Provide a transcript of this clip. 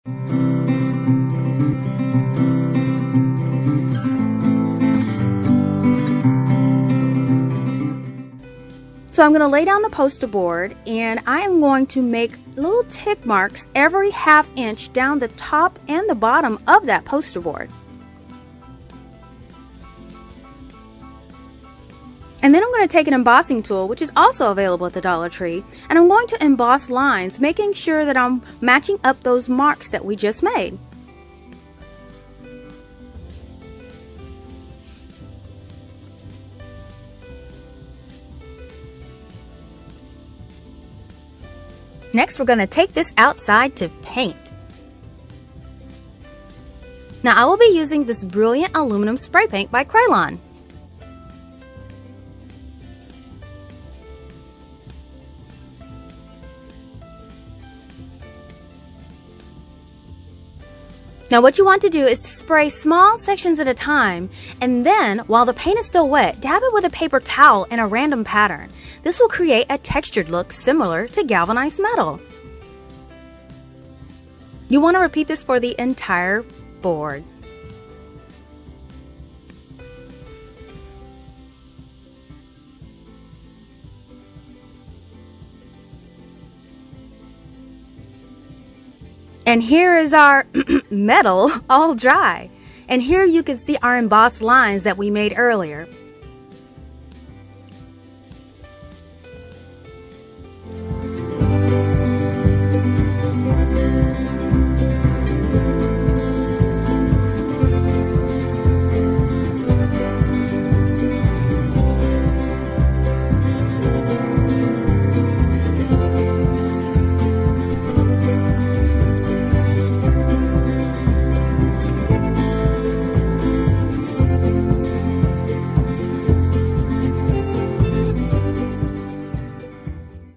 So I'm going to lay down the poster board, and I am going to make little tick marks every ½ inch down the top and the bottom of that poster board. And then I'm going to take an embossing tool, which is also available at the Dollar Tree, and I'm going to emboss lines, making sure that I'm matching up those marks that we just made. Next, we're going to take this outside to paint. Now, I will be using this Brilliant Aluminum Spray Paint by Krylon. Now what you want to do is to spray small sections at a time, and then while the paint is still wet, dab it with a paper towel in a random pattern. This will create a textured look similar to galvanized metal. You want to repeat this for the entire board. And here is our metal all dry. And here you can see our embossed lines that we made earlier.